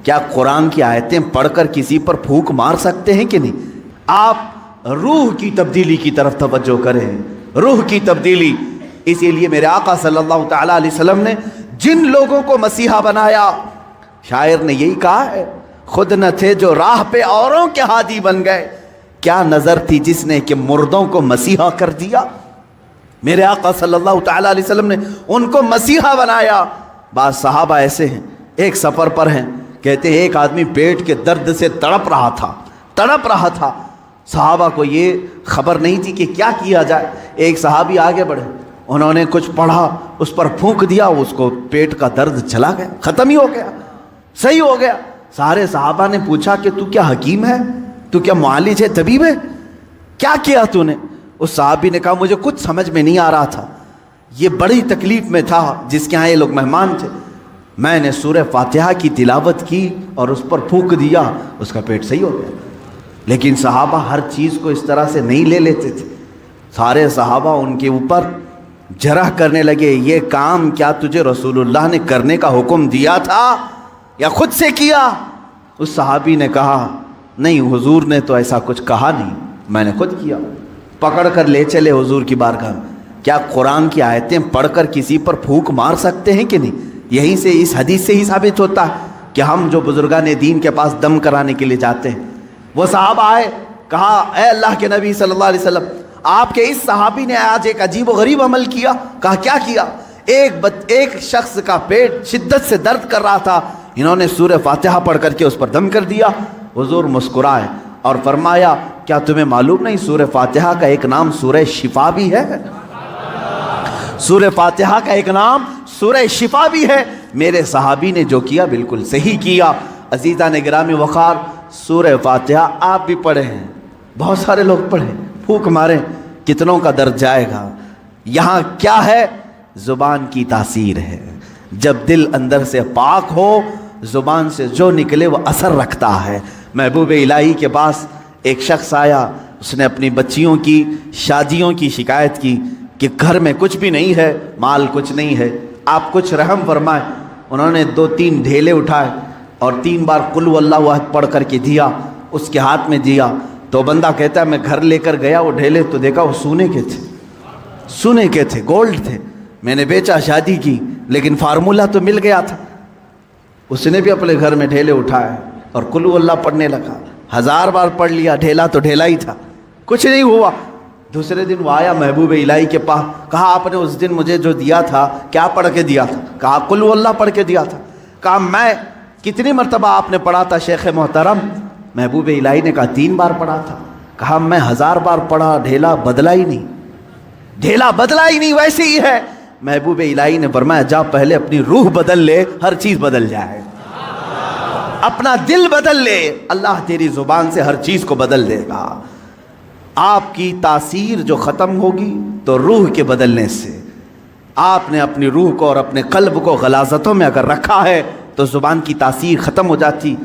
کیا قرآن کی آیتیں پڑھ کر کسی پر پھونک مار سکتے ہیں کہ نہیں؟ آپ روح کی تبدیلی کی طرف توجہ کریں، روح کی تبدیلی۔ اسی لیے میرے آقا صلی اللہ تعالیٰ علیہ وسلم نے جن لوگوں کو مسیحا بنایا، شاعر نے یہی کہا ہے، خود نہ تھے جو راہ پہ اوروں کے ہادی بن گئے، کیا نظر تھی جس نے کہ مردوں کو مسیحا کر دیا۔ میرے آقا صلی اللہ تعالیٰ علیہ وسلم نے ان کو مسیحا بنایا۔ بعض صحابہ ایسے ہیں، ایک سفر پر ہیں، کہتے ہیں ایک آدمی پیٹ کے درد سے تڑپ رہا تھا۔ صحابہ کو یہ خبر نہیں تھی کہ کیا کیا جائے۔ ایک صحابی آگے بڑھے، انہوں نے کچھ پڑھا، اس پر پھونک دیا، اس کو پیٹ کا درد چلا گیا، ختم ہی ہو گیا، صحیح ہو گیا۔ سارے صحابہ نے پوچھا کہ تو کیا حکیم ہے، تو کیا معالج ہے، طبیب ہے، کیا کیا تو نے؟ اس صحابی نے کہا مجھے کچھ سمجھ میں نہیں آ رہا تھا، یہ بڑی تکلیف میں تھا، جس کے ہاں یہ لوگ مہمان تھے، میں نے سورہ فاتحہ کی تلاوت کی اور اس پر پھونک دیا، اس کا پیٹ صحیح ہو گیا۔ لیکن صحابہ ہر چیز کو اس طرح سے نہیں لے لیتے تھے۔ سارے صحابہ ان کے اوپر جرح کرنے لگے، یہ کام کیا تجھے رسول اللہ نے کرنے کا حکم دیا تھا یا خود سے کیا؟ اس صحابی نے کہا نہیں، حضور نے تو ایسا کچھ کہا نہیں، میں نے خود کیا۔ پکڑ کر لے چلے حضور کی بارگاہ میں۔ کیا قرآن کی آیتیں پڑھ کر کسی پر پھونک مار سکتے ہیں کہ نہیں؟ یہیں سے، اس حدیث سے ہی ثابت ہوتا ہے کہ ہم جو بزرگان دین کے پاس دم کرانے کے لیے جاتے ہیں، وہ صحابہ آئے، کہا اے اللہ کے نبی صلی اللہ علیہ وسلم، آپ کے اس صحابی نے آج ایک عجیب و غریب عمل کیا۔ کہا کیا کیا؟ ایک شخص کا پیٹ شدت سے درد کر رہا تھا، انہوں نے سورہ فاتحہ پڑھ کر کے اس پر دم کر دیا۔ حضور مسکرائے اور فرمایا کیا تمہیں معلوم نہیں سورہ فاتحہ کا ایک نام سورہ شفا بھی ہے؟ سورہ فاتحہ کا ایک نام سورہ شفا بھی ہے۔ میرے صحابی نے جو کیا بالکل صحیح کیا۔ عزیزان گرامی وقار، سورہ فاتحہ آپ بھی پڑھے ہیں، بہت سارے لوگ پڑھیں، پھونک ماریں، کتنوں کا درد جائے گا۔ یہاں کیا ہے؟ زبان کی تاثیر ہے۔ جب دل اندر سے پاک ہو، زبان سے جو نکلے وہ اثر رکھتا ہے۔ محبوب الہی کے پاس ایک شخص آیا، اس نے اپنی بچیوں کی شادیوں کی شکایت کی کہ گھر میں کچھ بھی نہیں ہے، مال کچھ نہیں ہے، آپ کچھ رحم فرمائیں۔ انہوں نے 2-3 ڈھیلے اٹھائے اور 3 بار قل هو اللہ احد پڑھ کر کے دیا، اس کے ہاتھ میں دیا۔ تو بندہ کہتا ہے میں گھر لے کر گیا، وہ ڈھیلے تو دیکھا وہ سونے کے تھے، گولڈ تھے۔ میں نے بیچا، شادی کی، لیکن فارمولہ تو مل گیا تھا۔ اس نے بھی اپنے گھر میں ڈھیلے اٹھائے اور قل هو اللہ پڑھنے لگا، 1000 بار پڑھ لیا، ڈھیلا تو ڈھیلا ہی تھا، کچھ نہیں ہوا۔ دوسرے دن وہ آیا محبوب الہی کے پاس، کہا آپ نے اس دن مجھے جو دیا تھا کیا پڑھ کے دیا تھا؟ کہا قل هو اللہ پڑھ کے دیا تھا۔ کہا میں کتنی مرتبہ آپ نے پڑھا تھا شیخ محترم؟ محبوب الہی نے کہا 3 بار پڑھا تھا۔ کہا میں 1000 بار پڑھا، ڈھیلا بدلا ہی نہیں، ویسے ہی ہے۔ محبوب الہی نے فرمایا جا پہلے اپنی روح بدل لے، ہر چیز بدل جائے، اپنا دل بدل لے، اللہ تیری زبان سے ہر چیز کو بدل دے گا۔ آپ کی تاثیر جو ختم ہوگی تو روح کے بدلنے سے، آپ نے اپنی روح کو اور اپنے قلب کو غلاظتوں میں اگر رکھا ہے تو زبان کی تاثیر ختم ہو جاتی۔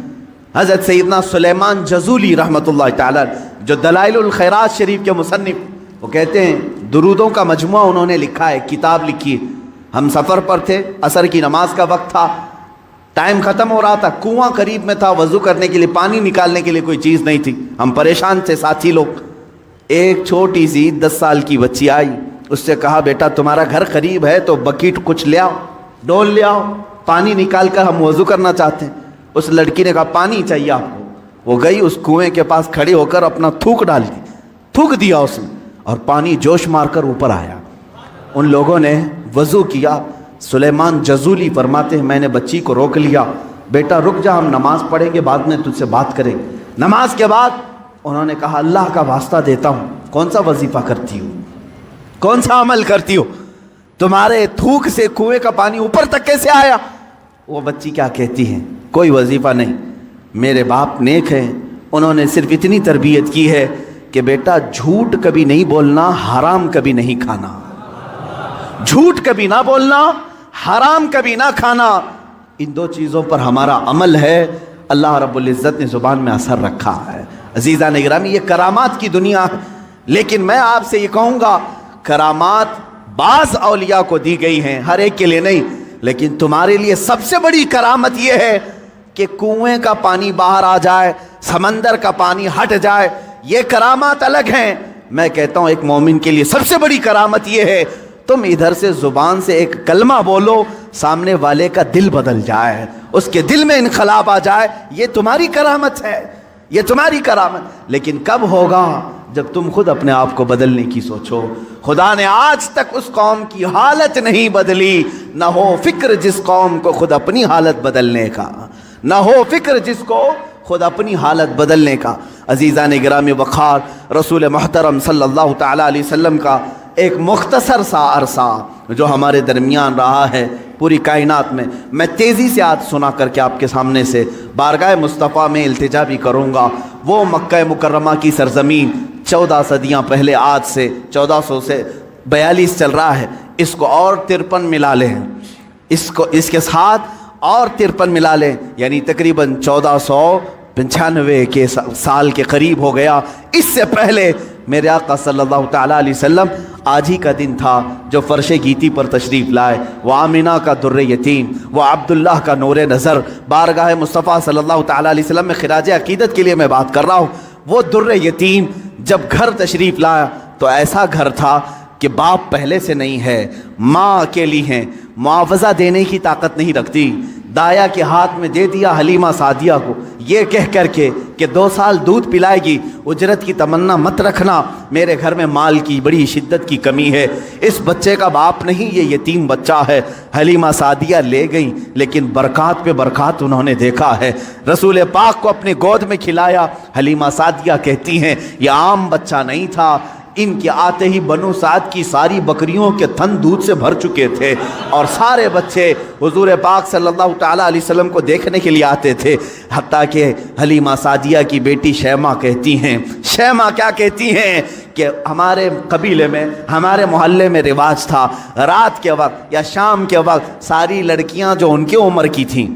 حضرت سیدنا سلیمان جزولی رحمۃ اللہ تعالی جو دلائل الخیرات شریف کے مصنف، وہ کہتے ہیں درودوں کا مجموعہ انہوں نے لکھا ہے، کتاب لکھی ہے۔ ہم سفر پر تھے، عصر کی نماز کا وقت تھا، ٹائم ختم ہو رہا تھا، کنواں قریب میں تھا، وضو کرنے کے لیے پانی نکالنے کے لیے کوئی چیز نہیں تھی، ہم پریشان تھے ساتھی لوگ۔ ایک چھوٹی سی 10 سال کی بچی آئی، اس سے کہا بیٹا تمہارا گھر قریب ہے تو بکیٹ کچھ لے آؤ، ڈول لے آؤ، پانی نکال کر ہم وضو کرنا چاہتے ہیں۔ اس لڑکی نے کہا پانی چاہیے آپ کو۔ وہ گئی اس کنویں کے پاس کھڑی ہو کر اپنا تھوک ڈال دی، تھوک دیا اس نے، اور پانی جوش مار کر اوپر آیا۔ ان لوگوں نے وضو کیا۔ سلیمان جزولی فرماتے ہیں میں نے بچی کو روک لیا، بیٹا رک جا، ہم نماز پڑھیں گے، بعد میں تجھ سے بات کریں گے۔ نماز کے بعد انہوں نے کہا اللہ کا واسطہ دیتا ہوں، کون سا وظیفہ کرتی ہو، کون سا عمل کرتی ہو، تمہارے تھوک سے کنویں کا پانی اوپر تک کیسے آیا؟ وہ بچی کیا کہتی ہے، کوئی وظیفہ نہیں، میرے باپ نیک ہیں، انہوں نے صرف اتنی تربیت کی ہے کہ بیٹا جھوٹ کبھی نہیں بولنا، حرام کبھی نہیں کھانا، جھوٹ کبھی نہ بولنا، حرام کبھی نہ کھانا، ان 2 چیزوں پر ہمارا عمل ہے۔ اللہ رب العزت نے زبان میں اثر رکھا ہے۔ عزیزان گرامی، یہ کرامات کی دنیا ہے، لیکن میں آپ سے یہ کہوں گا کرامات بعض اولیاء کو دی گئی ہیں، ہر ایک کے لیے نہیں، لیکن تمہارے لیے سب سے بڑی کرامت یہ ہے کہ کنویں کا پانی باہر آ جائے، سمندر کا پانی ہٹ جائے، یہ کرامات الگ ہیں۔ میں کہتا ہوں ایک مومن کے لیے سب سے بڑی کرامت یہ ہے تم ادھر سے زبان سے ایک کلمہ بولو، سامنے والے کا دل بدل جائے، اس کے دل میں انقلاب آ جائے، یہ تمہاری کرامت ہے، یہ تمہاری کرامت۔ لیکن کب ہوگا؟ جب تم خود اپنے آپ کو بدلنے کی سوچو۔ خدا نے آج تک اس قوم کی حالت نہیں بدلی، نہ ہو فکر جس قوم کو خود اپنی حالت بدلنے کا، نہ ہو فکر جس کو خود اپنی حالت بدلنے کا۔ عزیزان گرامی وقار، رسول محترم صلی اللہ تعالیٰ علیہ وسلم کا ایک مختصر سا عرصہ جو ہمارے درمیان رہا ہے پوری کائنات میں تیزی سے آج سنا کر کے آپ کے سامنے سے بارگاہ مصطفیٰ میں التجا بھی کروں گا۔ وہ مکہ مکرمہ کی سرزمین 14 صدیاں پہلے، آج سے 1400 سے 42 چل رہا ہے، اس کو اور 53 ملا لیں، اس کے ساتھ اور 53 ملا لیں، یعنی تقریباً 1495 کے سال کے قریب ہو گیا۔ اس سے پہلے میرے آقا صلی اللہ تعالیٰ علیہ وسلم آج ہی کا دن تھا جو فرش گیتی پر تشریف لائے۔ وہ آمینہ کا در یتیم، وہ عبداللہ کا نور نظر، بارگاہ مصطفیٰ صلی اللہ تعالیٰ علیہ وسلم میں خراج عقیدت کے لیے میں بات کر رہا ہوں۔ وہ در یتیم جب گھر تشریف لایا تو ایسا گھر تھا کہ باپ پہلے سے نہیں ہے، ماں اکیلی ہیں، معاوضہ دینے کی طاقت نہیں رکھتی، دایا کے ہاتھ میں دے دیا حلیمہ سعدیہ کو، یہ کہہ کر کے کہ 2 سال دودھ پلائے گی، اجرت کی تمنا مت رکھنا، میرے گھر میں مال کی بڑی شدت کی کمی ہے، اس بچے کا باپ نہیں، یہ یتیم بچہ ہے۔ حلیمہ سعدیہ لے گئیں، لیکن برکات پہ برکات انہوں نے دیکھا ہے۔ رسول پاک کو اپنے گود میں کھلایا۔ حلیمہ سعدیہ کہتی ہیں یہ عام بچہ نہیں تھا، ان کے آتے ہی بنو سعد کی ساری بکریوں کے تھن دودھ سے بھر چکے تھے، اور سارے بچے حضور پاک صلی اللہ تعالیٰ علیہ وسلم کو دیکھنے کے لیے آتے تھے، حتیٰ کہ حلیمہ سعدیہ کی بیٹی شیمہ کہتی ہیں، شیمہ کیا کہتی ہیں کہ ہمارے قبیلے میں، ہمارے محلے میں رواج تھا، رات کے وقت یا شام کے وقت ساری لڑکیاں جو ان کے عمر کی تھیں،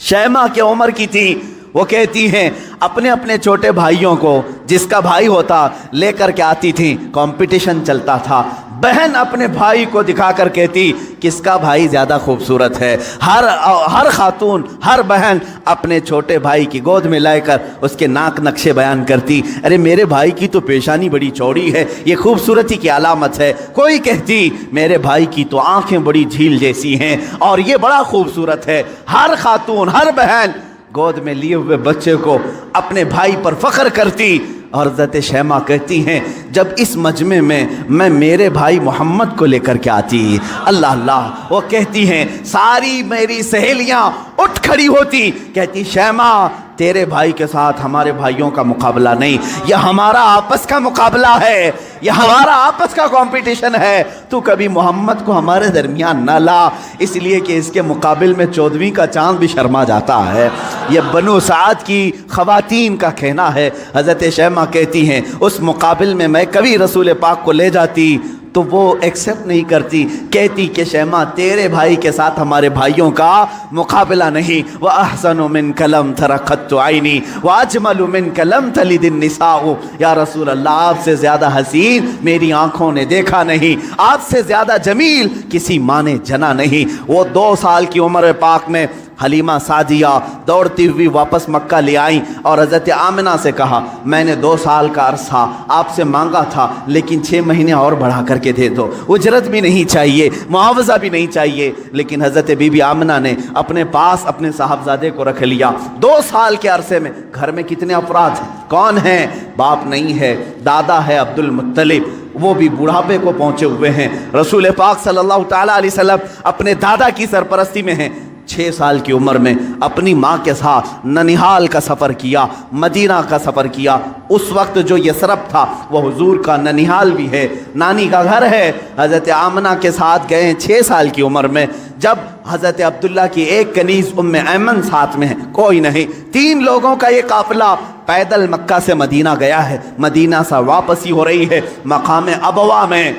شیمہ کے عمر کی تھی، وہ کہتی ہیں اپنے اپنے چھوٹے بھائیوں کو، جس کا بھائی ہوتا لے کر کے آتی تھیں، کمپٹیشن چلتا تھا، بہن اپنے بھائی کو دکھا کر کہتی کس کا بھائی زیادہ خوبصورت ہے، ہر خاتون، ہر بہن اپنے چھوٹے بھائی کی گود میں لے کر اس کے ناک نقشے بیان کرتی، ارے میرے بھائی کی تو پیشانی بڑی چوڑی ہے، یہ خوبصورتی کی علامت ہے، کوئی کہتی میرے بھائی کی تو آنکھیں بڑی جھیل جیسی ہیں اور یہ بڑا خوبصورت ہے۔ ہر خاتون، ہر بہن گود میں لیے ہوئے بچے کو اپنے بھائی پر فخر کرتی، اور حضرت شیمہ کہتی ہیں جب اس مجمع میں میں میرے بھائی محمد کو لے کر کے آتی، اللہ اللہ، وہ کہتی ہیں ساری میری سہیلیاں اٹھ کھڑی ہوتی، کہتی شیمہ تیرے بھائی کے ساتھ ہمارے بھائیوں کا مقابلہ نہیں، یہ ہمارا آپس کا مقابلہ ہے، یہ ہمارا آپس کا کمپٹیشن ہے، تو کبھی محمد کو ہمارے درمیان نہ لا، اس لیے کہ اس کے مقابل میں 14ویں کا چاند بھی شرما جاتا ہے۔ یہ بنو سعد کی خواتین کا کہنا ہے۔ حضرت شیمہ کہتی ہیں اس مقابل میں میں کبھی رسول پاک کو لے جاتی تو وہ ایکسیپٹ نہیں کرتی، کہتی کہ شیمہ تیرے بھائی کے ساتھ ہمارے بھائیوں کا مقابلہ نہیں، وَأَحْسَنُ مِنْكَ لَمْ تَرَ قَطُّ عَيْنِي وَأَجْمَلُ مِنْكَ لَمْ تَلِدِ النِّسَاءُ، یا رسول اللہ آپ سے زیادہ حسین میری آنکھوں نے دیکھا نہیں، آپ سے زیادہ جمیل کسی ماں نے جنا نہیں۔ وہ 2 سال کی عمر پاک میں حلیمہ سعدیہ دوڑتی ہوئی واپس مکہ لے آئیں اور حضرت آمنہ سے کہا میں نے 2 سال کا عرصہ آپ سے مانگا تھا، لیکن 6 مہینے اور بڑھا کر کے دے دو، اجرت بھی نہیں چاہیے، معاوضہ بھی نہیں چاہیے۔ لیکن حضرت بی بی آمنہ نے اپنے پاس اپنے صاحبزادے کو رکھ لیا۔ 2 سال کے عرصے میں گھر میں کتنے افراد ہیں؟ کون ہیں؟ باپ نہیں ہے، دادا ہے عبد المطلب، وہ بھی بڑھاپے کو پہنچے ہوئے ہیں۔ رسول پاک صلی اللہ تعالیٰ علیہ وسلم اپنے دادا کی سرپرستی میں ہیں۔ 6 سال کی عمر میں اپنی ماں کے ساتھ ننیحال کا سفر کیا، مدینہ کا سفر کیا۔ اس وقت جو یثرب تھا وہ حضور کا ننیحال بھی ہے، نانی کا گھر ہے۔ حضرت آمنہ کے ساتھ گئے 6 سال کی عمر میں، جب حضرت عبداللہ کی ایک کنیز ام ایمن ساتھ میں ہے، کوئی نہیں، 3 لوگوں کا یہ قافلہ پیدل مکہ سے مدینہ گیا ہے، مدینہ سے واپسی ہو رہی ہے۔ مقام ابوا میں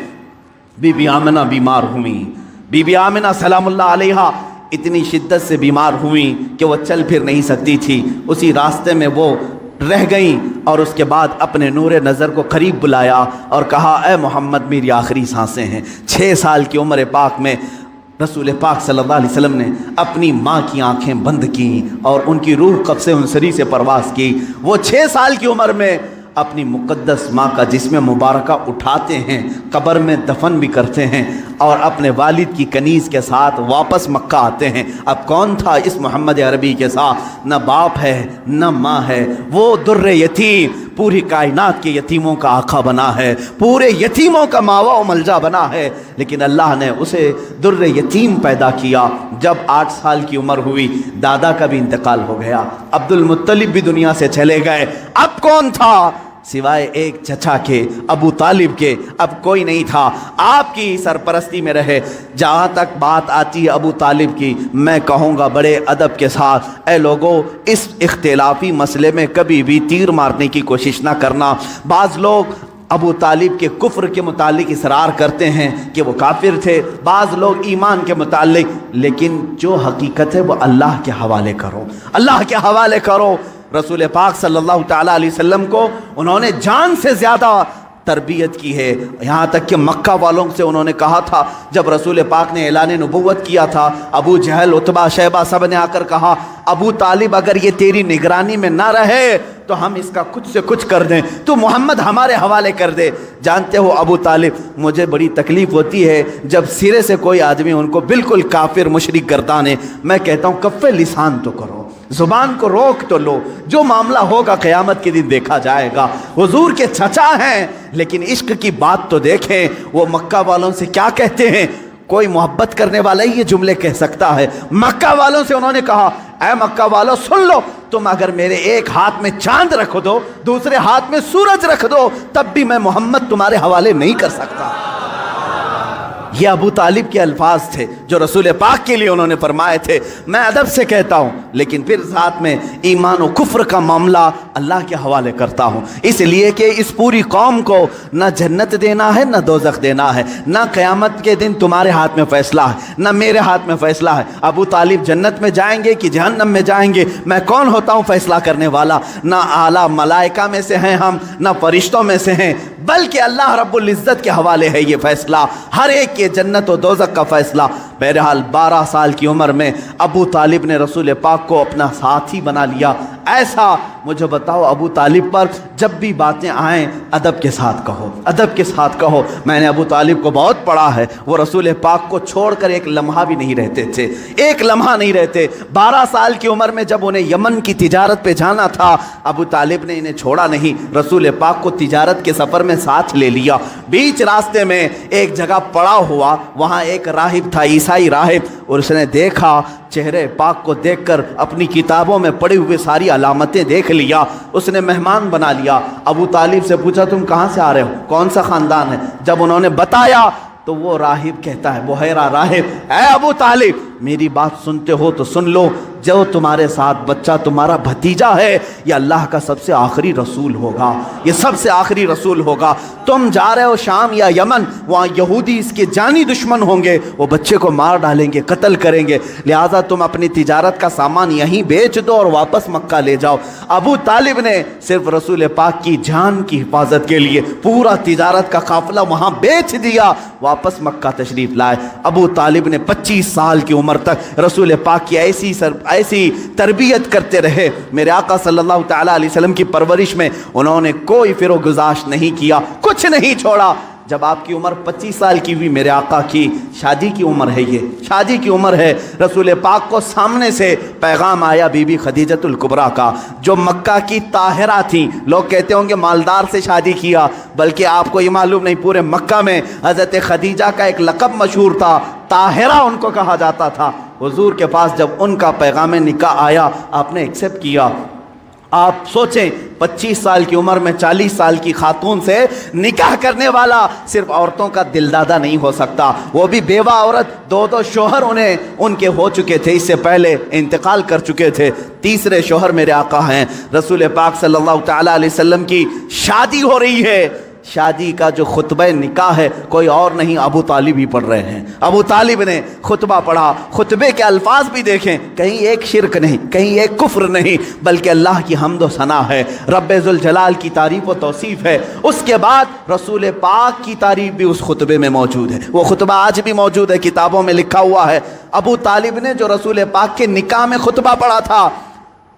بی بی آمنہ بیمار ہوئی، بی بی آمنہ سلام اللہ علیہا اتنی شدت سے بیمار ہوئیں کہ وہ چل پھر نہیں سکتی تھی، اسی راستے میں وہ رہ گئیں، اور اس کے بعد اپنے نور نظر کو قریب بلایا اور کہا اے محمد میری آخری سانسیں ہیں۔ 6 سال کی عمر پاک میں رسول پاک صلی اللہ علیہ وسلم نے اپنی ماں کی آنکھیں بند کی اور ان کی روح قبض انصری سے پرواز کی۔ وہ 6 سال کی عمر میں اپنی مقدس ماں کا جسم مبارکہ اٹھاتے ہیں، قبر میں دفن بھی کرتے ہیں اور اپنے والد کی کنیز کے ساتھ واپس مکہ آتے ہیں۔ اب کون تھا اس محمد عربی کے ساتھ؟ نہ باپ ہے نہ ماں ہے، وہ در یتیم، پوری کائنات کے یتیموں کا آقا بنا ہے، پورے یتیموں کا ماوا و ملجا بنا ہے، لیکن اللہ نے اسے در یتیم پیدا کیا۔ جب 8 سال کی عمر ہوئی، دادا کا بھی انتقال ہو گیا، عبد المطلب بھی دنیا سے چلے گئے۔ اب کون تھا سوائے ایک چچا کے، ابو طالب کے؟ اب کوئی نہیں تھا، آپ کی سرپرستی میں رہے۔ جہاں تک بات آتی ہے ابو طالب کی، میں کہوں گا بڑے ادب کے ساتھ، اے لوگوں، اس اختلافی مسئلے میں کبھی بھی تیر مارنے کی کوشش نہ کرنا۔ بعض لوگ ابو طالب کے کفر کے متعلق اصرار کرتے ہیں کہ وہ کافر تھے، بعض لوگ ایمان کے متعلق، لیکن جو حقیقت ہے وہ اللہ کے حوالے کرو، اللہ کے حوالے کرو۔ رسول پاک صلی اللہ تعالیٰ علیہ وسلم کو انہوں نے جان سے زیادہ تربیت کی ہے، یہاں تک کہ مکہ والوں سے انہوں نے کہا تھا، جب رسول پاک نے اعلان نبوت کیا تھا، ابو جہل، عتبہ، شیبہ سب نے آ کر کہا، ابو طالب اگر یہ تیری نگرانی میں نہ رہے تو ہم اس کا کچھ سے کچھ کر دیں، تو محمد ہمارے حوالے کر دے۔ جانتے ہو ابو طالب، مجھے بڑی تکلیف ہوتی ہے جب سرے سے کوئی آدمی ان کو بالکل کافر مشرک گردانے، میں کہتا ہوں کف لسان تو کرو، زبان کو روک تو لو، جو معاملہ ہوگا قیامت کے دن دیکھا جائے گا۔ حضور کے چچا ہیں لیکن عشق کی بات تو دیکھیں، وہ مکہ والوں سے کیا کہتے ہیں؟ کوئی محبت کرنے والا ہی یہ جملے کہہ سکتا ہے۔ مکہ والوں سے انہوں نے کہا، اے مکہ والوں سن لو، تم اگر میرے ایک ہاتھ میں چاند رکھ دو، دوسرے ہاتھ میں سورج رکھ دو، تب بھی میں محمد تمہارے حوالے نہیں کر سکتا۔ یہ ابو طالب کے الفاظ تھے جو رسول پاک کے لیے انہوں نے فرمائے تھے۔ میں ادب سے کہتا ہوں، لیکن پھر ساتھ میں ایمان و کفر کا معاملہ اللہ کے حوالے کرتا ہوں، اس لیے کہ اس پوری قوم کو نہ جنت دینا ہے نہ دوزخ دینا ہے، نہ قیامت کے دن تمہارے ہاتھ میں فیصلہ ہے نہ میرے ہاتھ میں فیصلہ ہے۔ ابو طالب جنت میں جائیں گے کہ جہنم میں جائیں گے، میں کون ہوتا ہوں فیصلہ کرنے والا؟ نہ اعلیٰ ملائکہ میں سے ہیں ہم، نہ فرشتوں میں سے ہیں، بلکہ اللہ رب العزت کے حوالے ہے یہ فیصلہ، ہر ایک کے جنت و دوزخ کا فیصلہ۔ بہرحال 12 سال کی عمر میں ابو طالب نے رسول پاک کو اپنا ساتھی بنا لیا۔ ایسا مجھے بتاؤ ابو طالب پر جب بھی باتیں آئیں ادب کے ساتھ کہو، ادب کے ساتھ کہو۔ میں نے ابو طالب کو بہت پڑھا ہے، وہ رسول پاک کو چھوڑ کر ایک لمحہ بھی نہیں رہتے تھے، ایک لمحہ نہیں رہتے۔ 12 سال کی عمر میں جب انہیں یمن کی تجارت پہ جانا تھا، ابو طالب نے انہیں چھوڑا نہیں، رسول پاک کو تجارت کے سفر میں ساتھ لے لیا۔ بیچ راستے میں ایک جگہ پڑا ہوا، وہاں ایک راہب تھا، عیسائی راہب، اور اس نے دیکھا، چہرے پاک کو دیکھ کر اپنی کتابوں میں پڑے ہوئے ساری علامتیں دیکھ لیا، اس نے مہمان بنا لیا۔ ابو طالب سے پوچھا تم کہاں سے آ رہے ہو، کون سا خاندان ہے؟ جب انہوں نے بتایا تو وہ راہب کہتا ہے، بحیرہ راہب، اے ابو طالب میری بات سنتے ہو تو سن لو، جو تمہارے ساتھ بچہ تمہارا بھتیجا ہے یہ اللہ کا سب سے آخری رسول ہوگا، یہ سب سے آخری رسول ہوگا۔ تم جا رہے ہو شام یا یمن، وہاں یہودی اس کے جانی دشمن ہوں گے، وہ بچے کو مار ڈالیں گے، قتل کریں گے، لہٰذا تم اپنی تجارت کا سامان یہیں بیچ دو اور واپس مکہ لے جاؤ۔ ابو طالب نے صرف رسول پاک کی جان کی حفاظت کے لیے پورا تجارت کا قافلہ وہاں بیچ دیا، واپس مکہ تشریف لائے۔ ابو طالب نے 25 سال کی عمر تک رسول پاک کی ایسی تربیت کرتے رہے۔ میرے آقا صلی اللہ تعالیٰ علیہ وسلم کی پرورش میں انہوں نے کوئی فر و گزاشت نہیں کیا، کچھ نہیں چھوڑا۔ جب آپ کی عمر 25 سال کی ہوئی، میرے آقا کی شادی کی عمر ہے، یہ شادی کی عمر ہے، رسول پاک کو سامنے سے پیغام آیا بی بی خدیجۃ الکبریٰ کا، جو مکہ کی طاہرہ تھیں۔ لوگ کہتے ہوں گے مالدار سے شادی کیا، بلکہ آپ کو یہ معلوم نہیں، پورے مکہ میں حضرت خدیجہ کا ایک لقب مشہور تھا، طاہرہ ان کو کہا جاتا تھا۔ حضور کے پاس جب ان کا پیغام نکاح آیا، آپ نے ایکسیپٹ کیا۔ آپ سوچیں 25 سال کی عمر میں 40 سال کی خاتون سے نکاح کرنے والا صرف عورتوں کا دلدادہ نہیں ہو سکتا، وہ بھی بیوہ عورت، 2 شوہر ان کے ہو چکے تھے، اس سے پہلے انتقال کر چکے تھے، تیسرے شوہر میرے آقا ہیں۔ رسول پاک صلی اللہ تعالیٰ علیہ وسلم کی شادی ہو رہی ہے، شادی کا جو خطبہ نکاح ہے کوئی اور نہیں ابو طالب ہی پڑھ رہے ہیں۔ ابو طالب نے خطبہ پڑھا، خطبے کے الفاظ بھی دیکھیں، کہیں ایک شرک نہیں، کہیں ایک کفر نہیں، بلکہ اللہ کی حمد و ثنا ہے، رب ذوالجلال کی تعریف و توصیف ہے۔ اس کے بعد رسول پاک کی تعریف بھی اس خطبے میں موجود ہے۔ وہ خطبہ آج بھی موجود ہے، کتابوں میں لکھا ہوا ہے۔ ابو طالب نے جو رسول پاک کے نکاح میں خطبہ پڑھا تھا،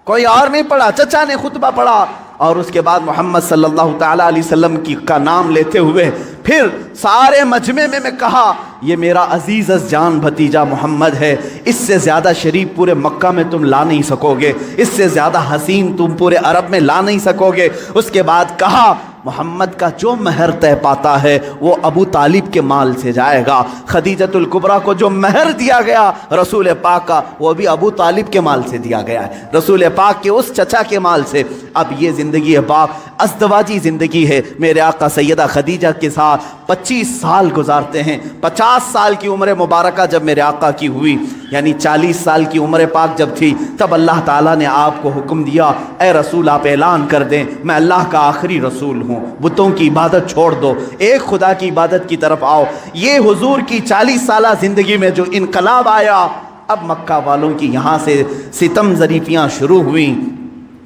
کوئی اور نہیں پڑھا، چچا نے خطبہ پڑھا، اور اس کے بعد محمد صلی اللہ تعالیٰ علیہ وسلم کا نام لیتے ہوئے پھر سارے مجمع میں کہا یہ میرا عزیز از جان بھتیجا محمد ہے، اس سے زیادہ شریف پورے مکہ میں تم لا نہیں سکو گے، اس سے زیادہ حسین تم پورے عرب میں لا نہیں سکو گے۔ اس کے بعد کہا محمد کا جو مہر طے پاتا ہے وہ ابو طالب کے مال سے جائے گا، خدیجۃ الکبریٰ کو جو مہر دیا گیا رسول پاک کا وہ بھی ابو طالب کے مال سے دیا گیا ہے، رسول پاک کے اس چچا کے مال سے۔ اب یہ زندگی ہے باپ ازدواجی زندگی ہے، میرے آقا سیدہ خدیجہ کے ساتھ 25 سال گزارتے ہیں۔ 50 سال کی عمر مبارکہ جب میرے آقا کی ہوئی، یعنی 40 سال کی عمر پاک جب تھی، تب اللہ تعالیٰ نے آپ کو حکم دیا اے رسول آپ اعلان کر دیں میں اللہ کا آخری رسول ہوں، بتوں کی عبادت چھوڑ دو، ایک خدا کی عبادت کی طرف آؤ۔ یہ حضور کی 40 سالہ زندگی میں جو انقلاب آیا، اب مکہ والوں کی یہاں سے ستم ظریفیاں شروع ہوئیں۔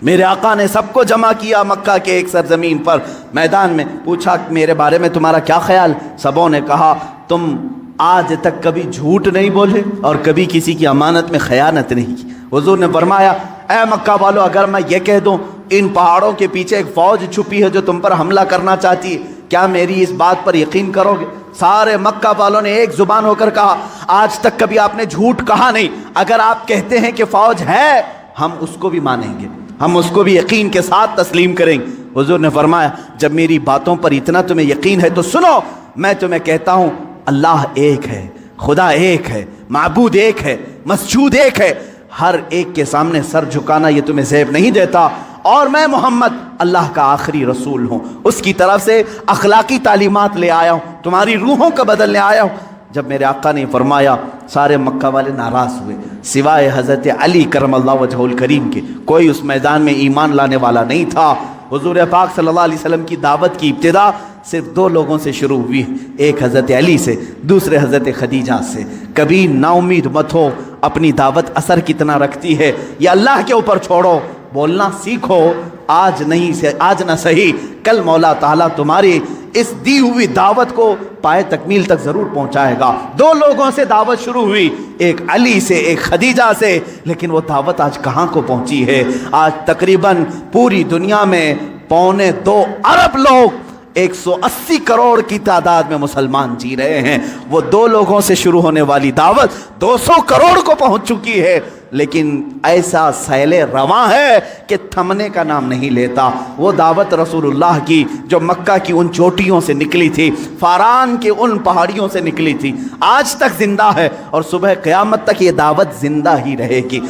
میرے آقا نے سب کو جمع کیا مکہ کے ایک سرزمین پر، میدان میں پوچھا میرے بارے میں تمہارا کیا خیال؟ سبوں نے کہا تم آج تک کبھی جھوٹ نہیں بولے اور کبھی کسی کی امانت میں خیانت نہیں کی۔ حضور نے فرمایا اے مکہ والو، اگر میں یہ کہہ دوں ان پہاڑوں کے پیچھے ایک فوج چھپی ہے جو تم پر حملہ کرنا چاہتی ہے، کیا میری اس بات پر یقین کرو گے؟ سارے مکہ والوں نے ایک زبان ہو کر کہا آج تک کبھی آپ نے جھوٹ کہا نہیں، اگر آپ کہتے ہیں کہ فوج ہے ہم اس کو بھی مانیں گے، ہم اس کو بھی یقین کے ساتھ تسلیم کریں گے۔ حضور نے فرمایا جب میری باتوں پر اتنا تمہیں یقین ہے تو سنو، میں تمہیں کہتا ہوں اللہ ایک ہے، خدا ایک ہے، معبود ایک ہے، مسجود ایک ہے، ہر ایک کے سامنے سر جھکانا یہ تمہیں زیب نہیں دیتا، اور میں محمد اللہ کا آخری رسول ہوں، اس کی طرف سے اخلاقی تعلیمات لے آیا ہوں، تمہاری روحوں کا بدلنے آیا ہوں۔ جب میرے آقا نے فرمایا سارے مکہ والے ناراض ہوئے، سوائے حضرت علی کرم اللہ وجہہ الکریم کے کوئی اس میدان میں ایمان لانے والا نہیں تھا۔ حضور پاک صلی اللہ علیہ وسلم کی دعوت کی ابتدا صرف 2 لوگوں سے شروع ہوئی، ایک حضرت علی سے، دوسرے حضرت خدیجہ سے۔ کبھی نا امید مت ہو، اپنی دعوت اثر کتنا رکھتی ہے یہ اللہ کے اوپر چھوڑو، بولنا سیکھو، آج نہ صحیح کل مولا تعالیٰ تمہاری اس دی ہوئی دعوت کو پائے تکمیل تک ضرور پہنچائے گا۔ 2 لوگوں سے دعوت شروع ہوئی، ایک علی سے ایک خدیجہ سے، لیکن وہ دعوت آج کہاں کو پہنچی ہے؟ آج تقریباً پوری دنیا میں 2.25 ارب لوگ 180 کروڑ کی تعداد میں مسلمان جی رہے ہیں۔ وہ 2 لوگوں سے شروع ہونے والی دعوت 200 کروڑ کو پہنچ چکی ہے، لیکن ایسا سیل رواں ہے کہ تھمنے کا نام نہیں لیتا۔ وہ دعوت رسول اللہ کی جو مکہ کی ان چوٹیوں سے نکلی تھی، فاران کے ان پہاڑیوں سے نکلی تھی، آج تک زندہ ہے اور صبح قیامت تک یہ دعوت زندہ ہی رہے گی۔